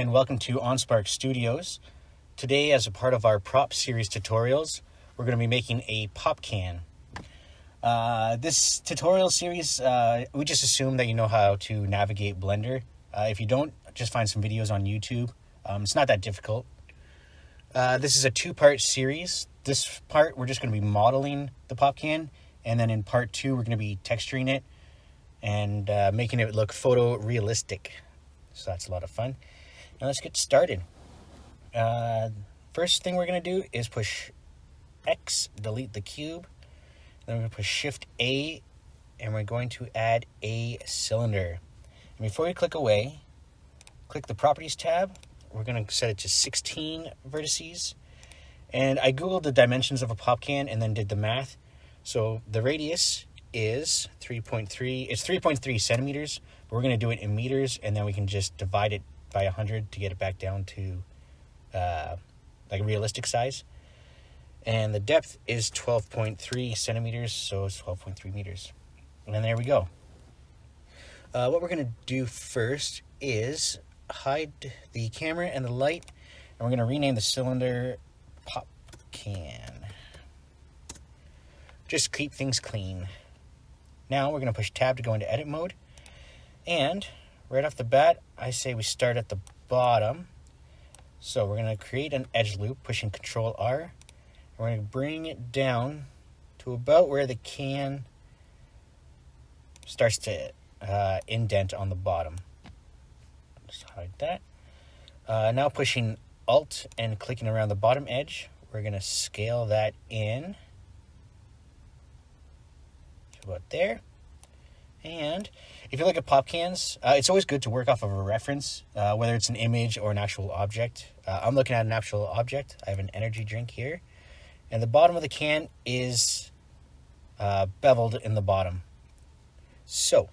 and welcome to OnSpark Studios. Today, as a part of our prop series tutorials, we're going to be making a pop can. This tutorial series, we just assume that you know how to navigate Blender. If you don't, just find some videos on YouTube. It's not that difficult. This is a two-part series. This part, we're just going to be modeling the pop can, and then in part two, we're going to be texturing it and making it look photorealistic. So that's a lot of fun. Now let's get started. First thing we're going to do is push X, delete the cube. Then we're going to push Shift A, and we're going to add a cylinder. And before you click away, click the Properties tab. We're going to set it to 16 vertices. And I googled the dimensions of a pop can and then did the math. So the radius is 3.3. It's 3.3 centimeters. But we're going to do it in meters, and then we can just divide it by 100 to get it back down to like a realistic size. And the depth is 12.3 centimeters, so it's 12.3 meters. And then there we go. What we're going to do first is hide the camera and the light, and we're going to rename the cylinder Pop Can. Just keep things clean. Now we're going to push Tab to go into edit mode. And right off the bat, I say we start at the bottom. So we're going to create an edge loop, pushing Control R. And we're going to bring it down to about where the can starts to indent on the bottom. Just hide that. Now pushing Alt and clicking around the bottom edge, we're going to scale that in to about there. And if you look at pop cans, it's always good to work off of a reference, whether it's an image or an actual object. I'm looking at an actual object. I have an energy drink here. And the bottom of the can is beveled in the bottom. So,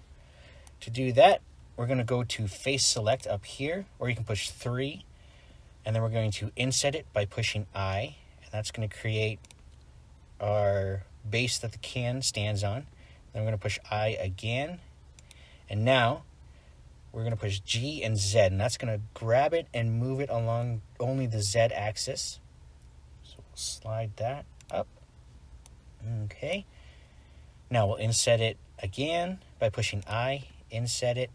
to do that, we're going to go to Face Select up here, or you can push 3. And then we're going to inset it by pushing I. And that's going to create our base that the can stands on. Then we're going to push I again. And now we're going to push G and Z. And that's going to grab it and move it along only the Z axis. So we'll slide that up. Okay. Now we'll inset it again by pushing I. Inset it.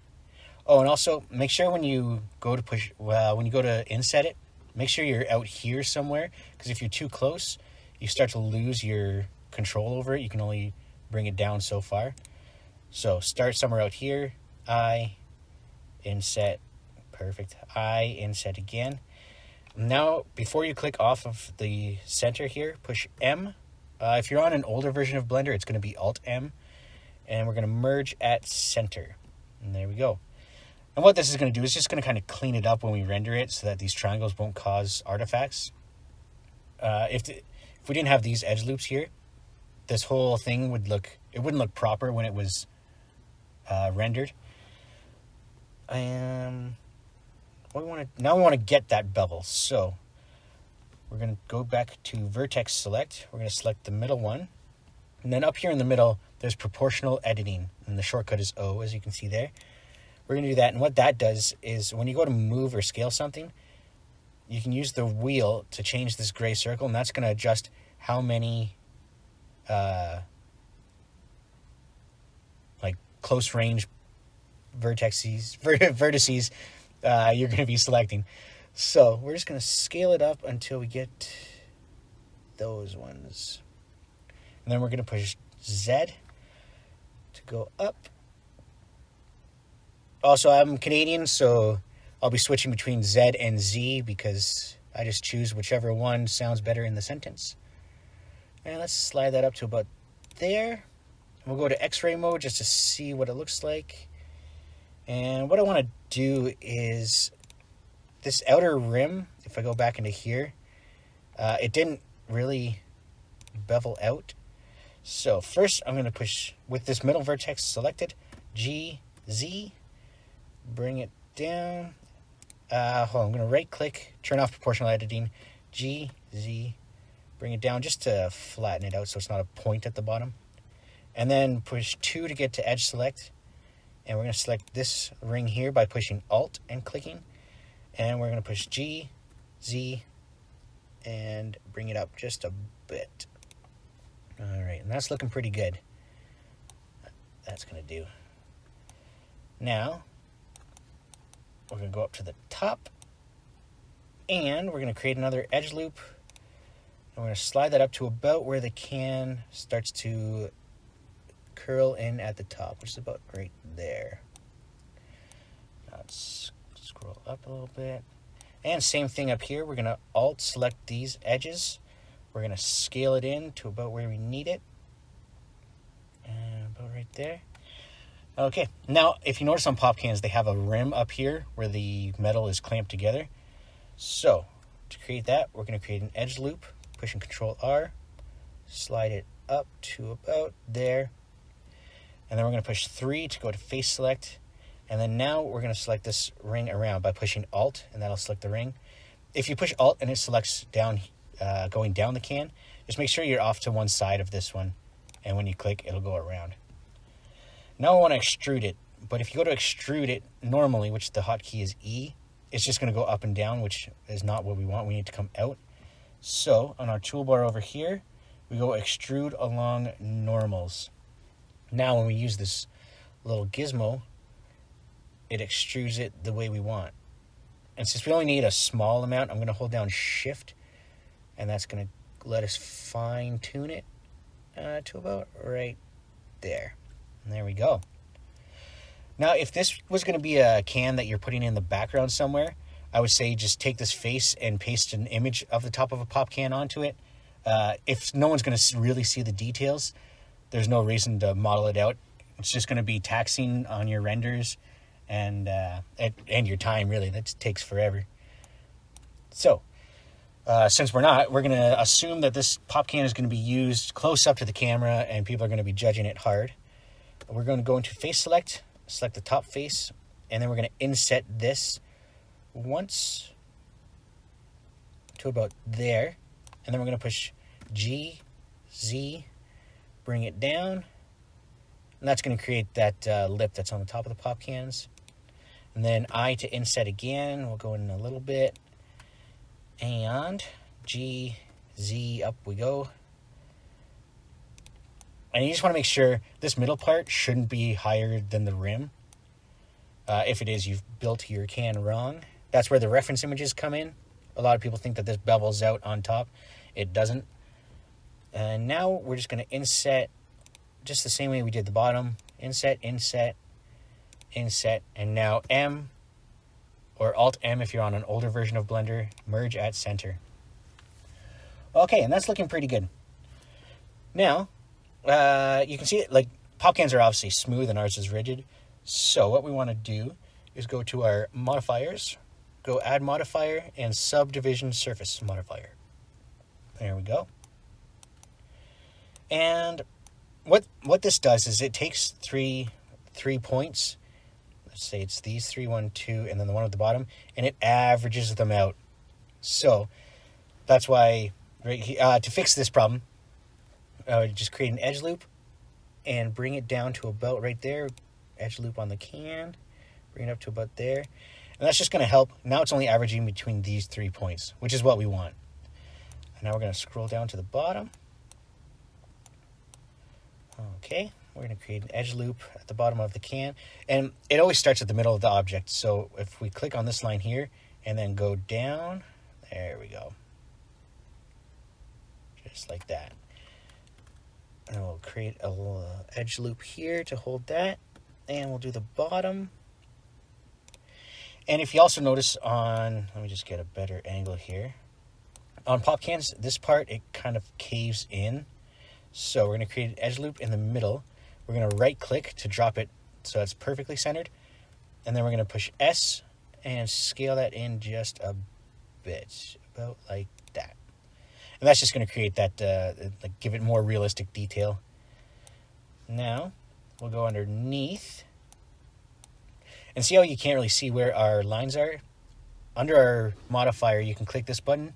Oh, and also make sure when you go to inset it, make sure you're out here somewhere. Because if you're too close, you start to lose your control over it. You can only bring it down so far. So start somewhere out here. I inset. Perfect. I inset again. Now, before you click off of the center here, push M. If you're on an older version of Blender, it's going to be Alt M. And we're going to merge at center. And there we go. And what this is going to do is just going to kind of clean it up when we render it so that these triangles won't cause artifacts. If we didn't have these edge loops here, this whole thing wouldn't look proper when it was rendered. Now we want to get that bevel. So we're going to go back to Vertex Select. We're going to select the middle one. And then up here in the middle, there's proportional editing. And the shortcut is O, as you can see there. We're going to do that. And what that does is when you go to move or scale something, you can use the wheel to change this gray circle. And that's going to adjust how many like close range vertices you're going to be selecting. So we're just going to scale it up until we get those ones. And then we're going to push Z to go up. Also, I'm Canadian, so I'll be switching between Z and Z because I just choose whichever one sounds better in the sentence. And let's slide that up to about there. We'll go to X-ray mode just to see what it looks like. And what I want to do is this outer rim, if I go back into here, it didn't really bevel out. So first I'm going to push, with this middle vertex selected, G, Z, bring it down. I'm going to right click, turn off proportional editing, G, Z, bring it down just to flatten it out so it's not a point at the bottom. And then push 2 to get to edge select. And we're going to select this ring here by pushing Alt and clicking. And we're going to push G, Z, and bring it up just a bit. All right, and that's looking pretty good. That's going to do. Now, we're going to go up to the top, and we're going to create another edge loop. And we're going to slide that up to about where the can starts to curl in at the top, which is about right there. Now let's scroll up a little bit. And same thing up here. We're going to Alt select these edges. We're going to scale it in to about where we need it. And about right there. Okay, now if you notice on pop cans, they have a rim up here where the metal is clamped together. So to create that, we're going to create an edge loop, pushing Control R, slide it up to about there. And then we're going to push 3 to go to face select. And then now we're going to select this ring around by pushing Alt, and that'll select the ring. If you push Alt and it selects down, going down the can, just make sure you're off to one side of this one. And when you click, it'll go around. Now I want to extrude it. But if you go to extrude it normally, which the hotkey is E, it's just going to go up and down, which is not what we want. We need to come out. So on our toolbar over here, we go extrude along normals. Now when we use this little gizmo, it extrudes it the way we want. And since we only need a small amount, I'm going to hold down Shift, and that's going to let us fine tune it to about right there. And there we go. Now, if this was going to be a can that you're putting in the background somewhere, I would say just take this face and paste an image of the top of a pop can onto it. If no one's going to really see the details, there's no reason to model it out. It's just going to be taxing on your renders and your time, really. That takes forever. So, since we're going to assume that this pop can is going to be used close up to the camera and people are going to be judging it hard. We're going to go into face select, select the top face, and then we're going to inset this once to about there. And then we're going to push G, Z, bring it down. And that's going to create that lip that's on the top of the pop cans. And then I to inset again. We'll go in a little bit. And G, Z, up we go. And you just want to make sure this middle part shouldn't be higher than the rim. If it is, you've built your can wrong. That's where the reference images come in. A lot of people think that this bevels out on top. It doesn't. And now we're just going to inset just the same way we did the bottom. Inset, inset, inset. And now M, or Alt-M if you're on an older version of Blender, merge at center. Okay, and that's looking pretty good. Now, you can see it, like, pop cans are obviously smooth and ours is rigid. So what we want to do is go to our modifiers, go add modifier and subdivision surface modifier. There we go. And what this does is it takes three points. Let's say it's these 3, 1, 2, and then the one at the bottom, and it averages them out. So that's why to fix this problem, just create an edge loop and bring it down to about right there. Edge loop on the can, bring it up to about there. And that's just going to help. Now it's only averaging between these 3 points, which is what we want. And now we're going to scroll down to the bottom. Okay, we're going to create an edge loop at the bottom of the can. And it always starts at the middle of the object. So if we click on this line here and then go down, there we go. Just like that. And we'll create a little edge loop here to hold that. And we'll do the bottom. And if you also notice on, let me just get a better angle here. On pop cans, this part, it kind of caves in. So we're going to create an edge loop in the middle. We're going to right click to drop it so it's perfectly centered. And then we're going to push S and scale that in just a bit, about like that. And that's just going to create that, like give it more realistic detail. Now, we'll go underneath. And see how you can't really see where our lines are? Under our modifier, you can click this button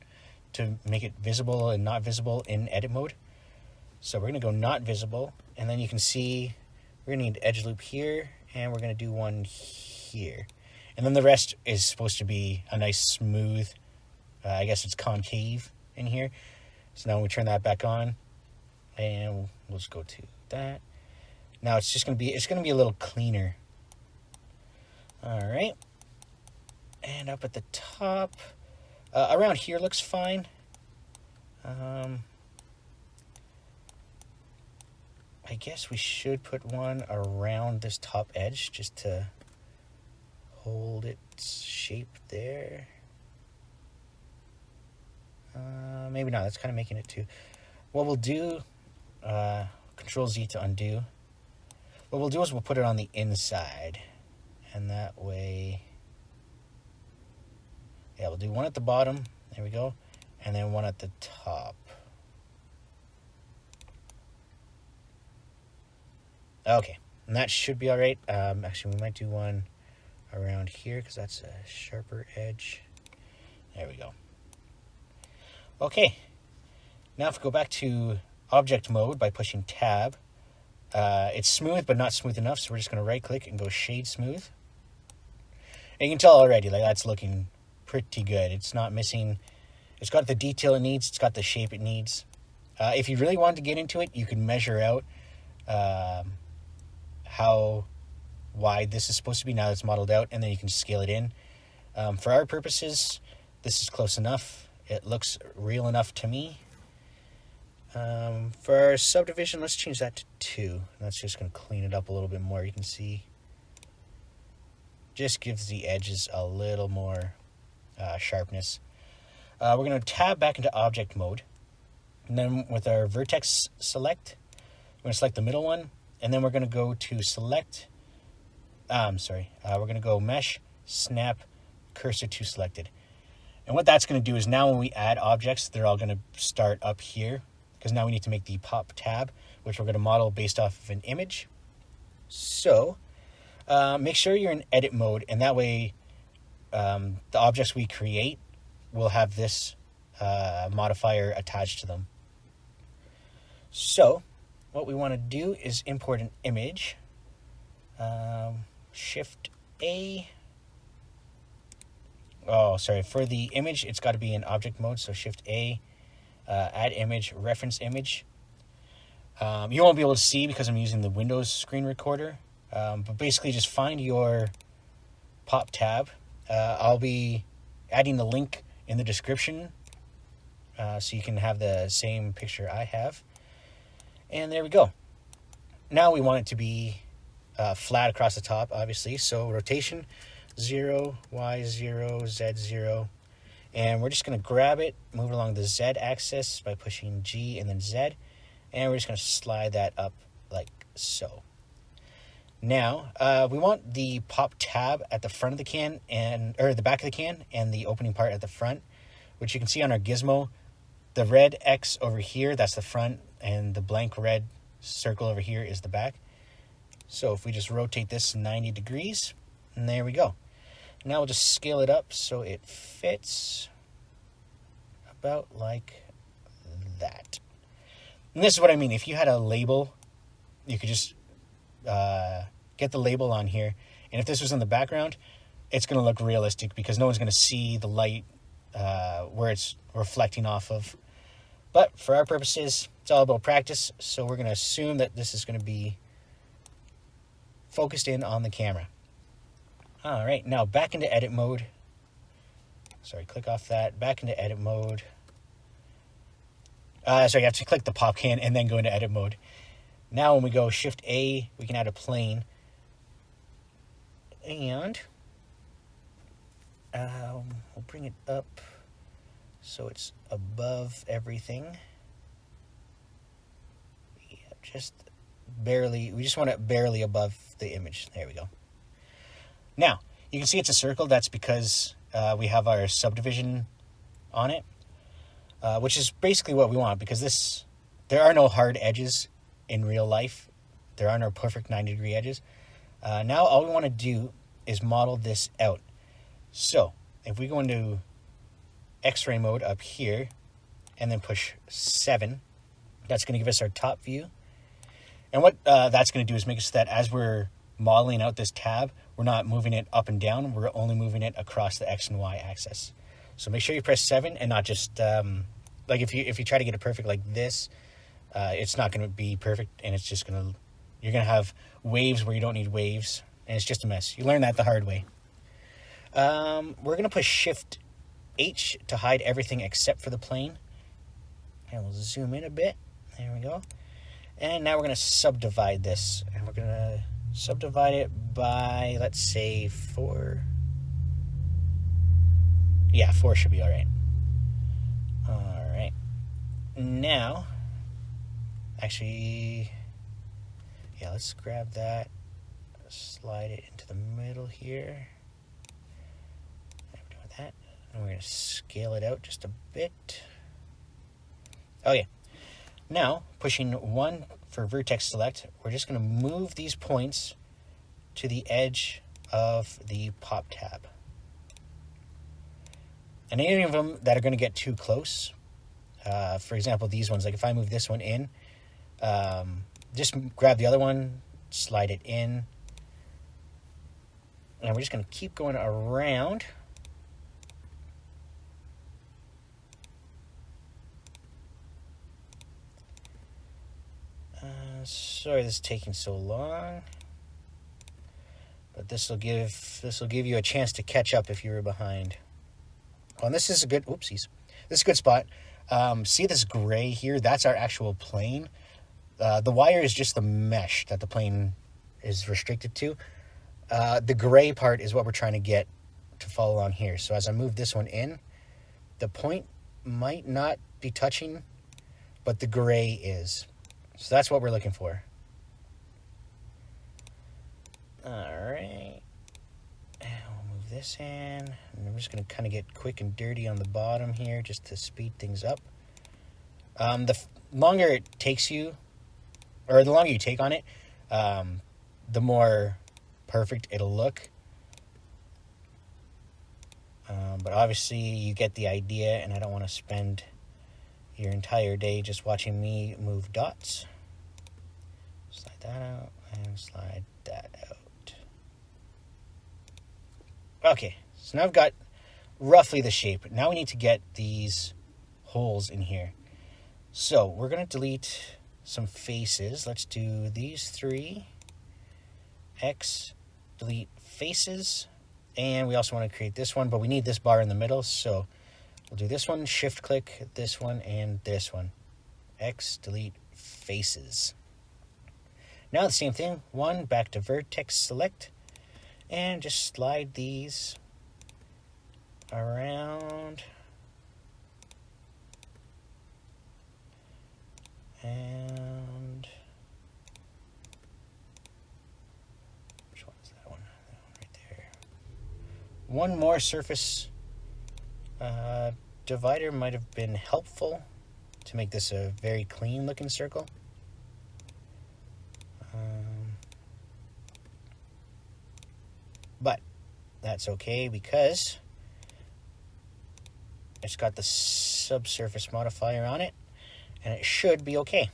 to make it visible and not visible in edit mode. So we're going to go not visible. And then you can see we're going to need edge loop here. And we're going to do one here. And then the rest is supposed to be a nice smooth, I guess it's concave in here. So now we turn that back on, and we'll just go to that. Now it's just going to be a little cleaner. All right. And up at the top, around here looks fine. I guess we should put one around this top edge just to hold its shape there. Maybe not. That's kind of making it too. What we'll do, Control Z to undo. What we'll do is we'll put it on the inside. And that way, yeah, we'll do one at the bottom. There we go. And then one at the top. Okay, and that should be all right. Actually, we might do one around here because that's a sharper edge. There we go. Okay, now if we go back to object mode by pushing tab, it's smooth but not smooth enough, so we're just going to right click and go shade smooth. And you can tell already, like, that's looking pretty good. It's not missing, it's got the detail it needs, it's got the shape it needs. If you really wanted to get into it, you could measure out how wide this is supposed to be now that it's modeled out, and then you can scale it in. For our purposes, this is close enough. It looks real enough to me. For our subdivision, let's change that to 2. That's just going to clean it up a little bit more. You can see, just gives the edges a little more sharpness. We're going to tab back into object mode. And then with our vertex select, we're going to select the middle one. And then we're going to go to select, we're going to go mesh, snap, cursor to selected. And what that's going to do is now when we add objects, they're all going to start up here, because now we need to make the pop tab, which we're going to model based off of an image. So make sure you're in edit mode, and that way the objects we create will have this modifier attached to them. So what we want to do is import an image. Shift A. Oh, sorry. For the image, it's got to be in object mode. So Shift A, add image, reference image. You won't be able to see because I'm using the Windows screen recorder. But basically, just find your pop tab. I'll be adding the link in the description so you can have the same picture I have. And there we go. Now we want it to be flat across the top, obviously. So rotation 0, Y 0, Z 0. And we're just going to grab it, move it along the Z axis by pushing G and then Z. And we're just going to slide that up like so. Now, we want the pop tab at the front of the can, or the back of the can, and the opening part at the front, which you can see on our gizmo. The red X over here, that's the front, and the blank red circle over here is the back. So if we just rotate this 90 degrees, and there we go. Now we'll just scale it up so it fits about like that. And this is what I mean. If you had a label, you could just get the label on here. And if this was in the background, it's going to look realistic because no one's going to see the light where it's reflecting off of. But for our purposes, it's all about practice. So we're going to assume that this is going to be focused in on the camera. All right, now back into edit mode. Sorry, click off that. Back into edit mode. You have to click the pop can and then go into edit mode. Now when we go Shift A, we can add a plane. And we'll bring it up so it's above everything. Yeah, just barely, we just want it barely above the image. There we go. Now, you can see it's a circle. That's because we have our subdivision on it, which is basically what we want, because there are no hard edges in real life. There are no perfect 90-degree edges. Now all we want to do is model this out. So if we go into X-ray mode up here and then push 7, that's going to give us our top view. And what that's going to do is make it so that as we're modeling out this tab, we're not moving it up and down. We're only moving it across the X and Y axis. So make sure you press 7 and not just, like if you try to get it perfect like this, it's not going to be perfect, and it's just you're going to have waves where you don't need waves, and it's just a mess. You learn that the hard way. We're going to push Shift H to hide everything except for the plane. And we'll zoom in a bit. There we go. And now we're going to subdivide this. And we're going to subdivide it by, let's say, 4. Yeah, 4 should be all right. All right. Now, actually, yeah, let's grab that. Slide it into the middle here. That, and we're going to scale it out just a bit. Okay, now pushing 1 for vertex select, we're just going to move these points to the edge of the pop tab. And any of them that are going to get too close, for example, these ones, like if I move this one in, just grab the other one, slide it in, and we're just going to keep going around. Sorry this is taking so long, but this will give you a chance to catch up if you were behind. Oh, and this is a good, oopsies. This is a good spot. See this gray here? That's our actual plane. The wire is just the mesh that the plane is restricted to. The gray part is what we're trying to get to follow along here. So as I move this one in, the point might not be touching, but the gray is. So that's what we're looking for. All right. And we'll move this in. And I'm just going to kind of get quick and dirty on the bottom here just to speed things up. The longer it takes you, or the longer you take on it, the more perfect it'll look. But obviously you get the idea, and I don't want to spend your entire day just watching me move dots. Slide that out and slide that out. Okay, so now I've got roughly the shape. Now we need to get these holes in here. So we're going to delete some faces. Let's do these 3. X, delete faces. And we also want to create this one, but we need this bar in the middle, so we'll do this one, shift click, this one, and this one. X, delete faces. Now the same thing, 1, back to vertex select, and just slide these around. And which one is that one? That one right there. One more surface divider might have been helpful to make this a very clean looking circle. But that's okay because it's got the subsurface modifier on it, and it should be okay.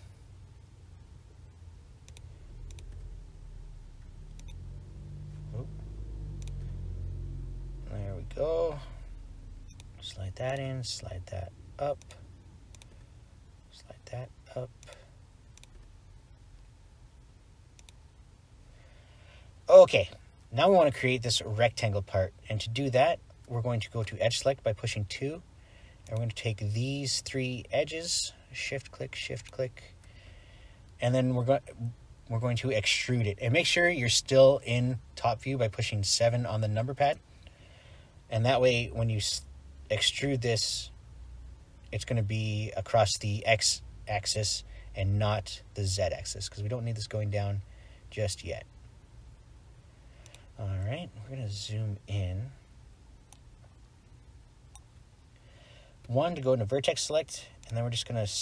There we go. Slide that in, slide that up, slide that up. Okay, now we want to create this rectangle part, and to do that, we're going to go to edge select by pushing 2, and we're going to take these 3 edges, shift click, and then we're going to extrude it. And make sure you're still in top view by pushing 7 on the number pad, and that way when you extrude this, it's going to be across the X axis and not the Z axis, because we don't need this going down just yet. All right, we're going to zoom in. 1 to go into vertex select, and then we're just going to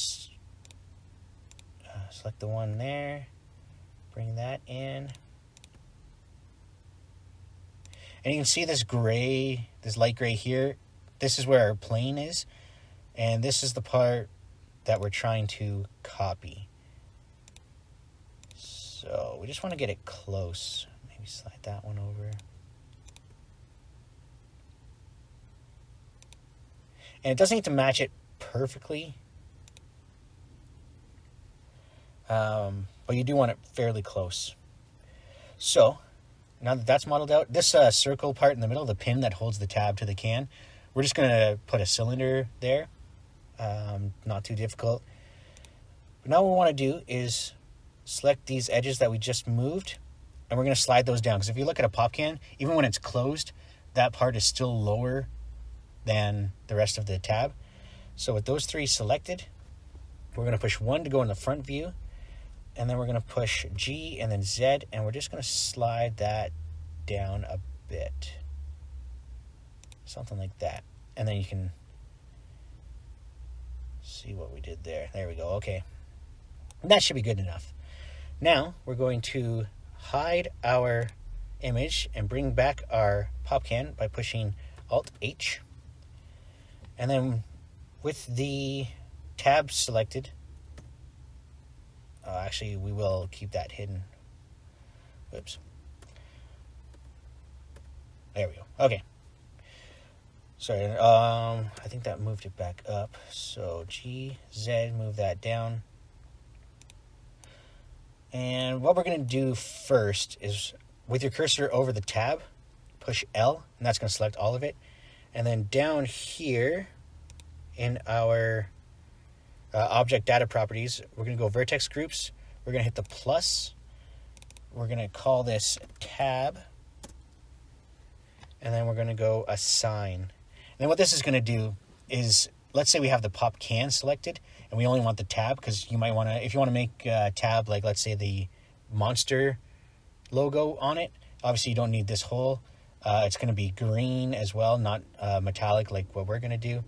select the one there, bring that in. And you can see this gray, this light gray here. This is where our plane is, and this is the part that we're trying to copy. So we just want to get it close. Maybe slide that one over. And it doesn't need to match it perfectly, but you do want it fairly close. So now that that's modeled out, this circle part in the middle, the pin that holds the tab to the can, we're just going to put a cylinder there. Not too difficult. But now what we want to do is select these edges that we just moved, and we're going to slide those down. Because if you look at a pop can, even when it's closed, that part is still lower than the rest of the tab. So with those three selected, we're going to push 1 to go in the front view, and then we're going to push G and then Z, and we're just going to slide that down a bit. Something like that. And then you can see what we did there. There we go. Okay. That should be good enough. Now we're going to hide our image and bring back our pop can by pushing Alt-H. And then with the tab selected, actually we will keep that hidden. Whoops. There we go. Okay. Sorry, I think that moved it back up. So G, Z, move that down. And what we're going to do first is, with your cursor over the tab, push L, and that's going to select all of it. And then down here in our object data properties, we're going to go vertex groups. We're going to hit the plus. We're going to call this tab. And then we're going to go assign. And what this is going to do is, let's say we have the pop can selected and we only want the tab, because you might want to, if you want to make a tab like, let's say, the monster logo on it, obviously you don't need this whole. It's going to be green as well, not metallic like what we're going to do.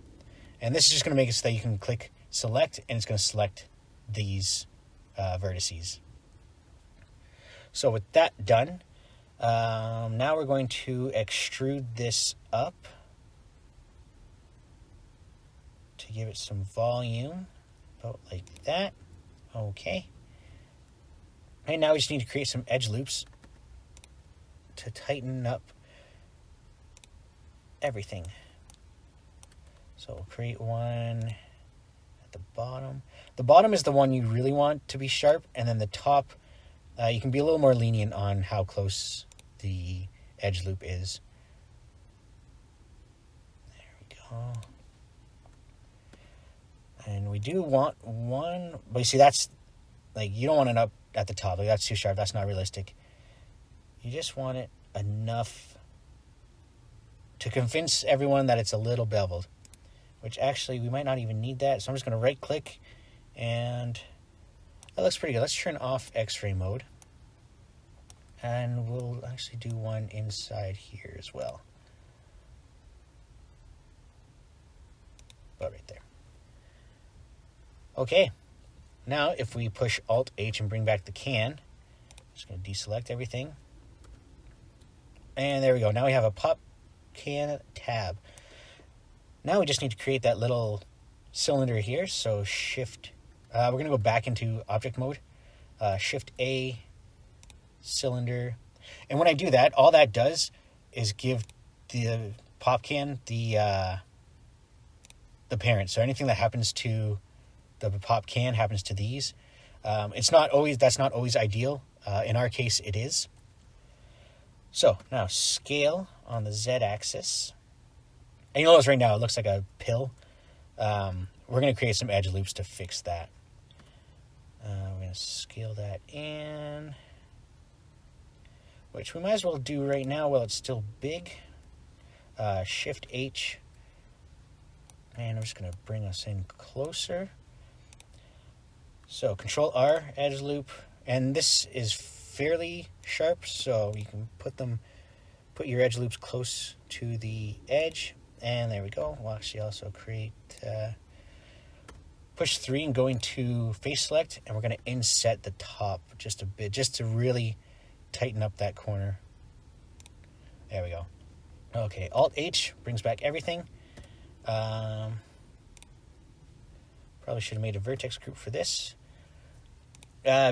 And this is just going to make it so that you can click select, and it's going to select these vertices. So with that done, now we're going to extrude this up to give it some volume, about like that. Okay. And now we just need to create some edge loops to tighten up everything. So we'll create one at the bottom. The bottom is the one you really want to be sharp, and then the top, you can be a little more lenient on how close the edge loop is. There we go. And we do want one, but you see, that's like, you don't want it up at the top. Like, that's too sharp. That's not realistic. You just want it enough to convince everyone that it's a little beveled, which actually we might not even need that. So I'm just going to right click, and that looks pretty good. Let's turn off X-ray mode, and we'll actually do one inside here as well. About right there. Okay, now if we push Alt-H and bring back the can, I'm just going to deselect everything. And there we go. Now we have a pop can tab. Now we just need to create that little cylinder here. So Shift, we're going to go back into object mode. Shift A, cylinder. And when I do that, all that does is give the pop can the parent. So anything that happens to the pop can happens to these. It's not always, that's not always ideal. In our case, it is. So now scale on the Z axis. And you'll notice right now it looks like a pill. We're going to create some edge loops to fix that. We're going to scale that in, which we might as well do right now while it's still big. Shift H. And I'm just going to bring us in closer. So Control R, edge loop, and this is fairly sharp, so you can put your edge loops close to the edge, and there we go. We'll actually also create, push 3 and go into face select, and we're going to inset the top just a bit, just to really tighten up that corner. There we go. Okay, Alt-H brings back everything. Probably should have made a vertex group for this.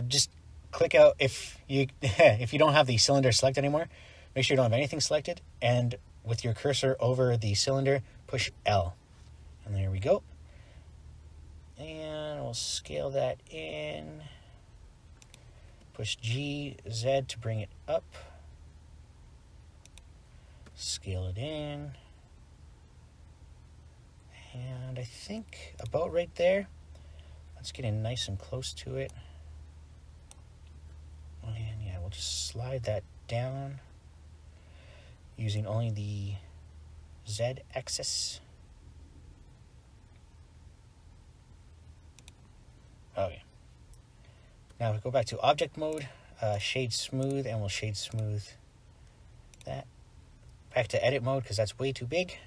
Just click out if you if you don't have the cylinder selected anymore. Make sure you don't have anything selected, and with your cursor over the cylinder, push L, And there we go. And we'll scale that in. Push G, Z to bring it up. Scale it in. And I think about right there. Let's get in nice and close to it. And yeah, we'll just slide that down using only the Z axis. Okay. Now we go back to object mode, shade smooth, and we'll shade smooth that. Back to edit mode because that's way too big.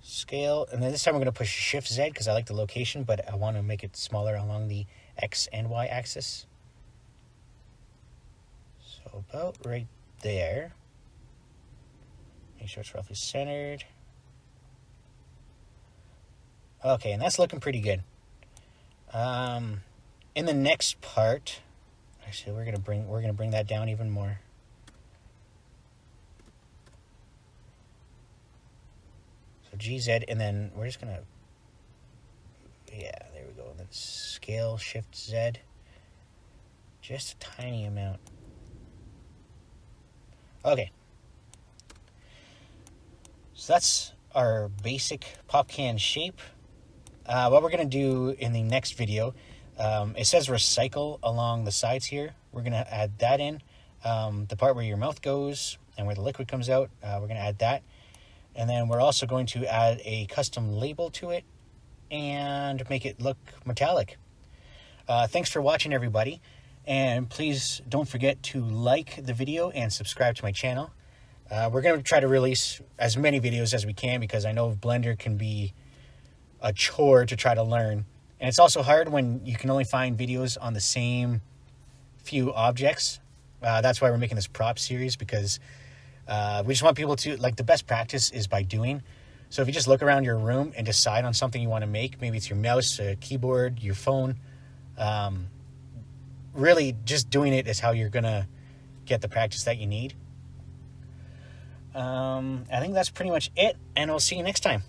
Scale, and then this time we're going to push Shift Z because I like the location, but I want to make it smaller along the X and Y axis. So about right there. Make sure it's roughly centered. Okay, and that's looking pretty good. In the next part, actually we're gonna bring that down even more. So GZ, and then we're just gonna, yeah, there we go. And then scale Shift Z, just a tiny amount. Okay. So that's our basic pop can shape. What we're going to do in the next video, it says recycle along the sides here. We're going to add that in. The part where your mouth goes and where the liquid comes out, we're going to add that. And then we're also going to add a custom label to it and make it look metallic. Thanks for watching, everybody. And please don't forget to like the video and subscribe to my channel. We're going to try to release as many videos as we can because I know Blender can be a chore to try to learn. And it's also hard when you can only find videos on the same few objects. That's why we're making this prop series, because we just want people to, like, the best practice is by doing. So if you just look around your room and decide on something you want to make, maybe it's your mouse, a keyboard, your phone, really just doing it is how you're going to get the practice that you need. I think that's pretty much it, and we'll see you next time.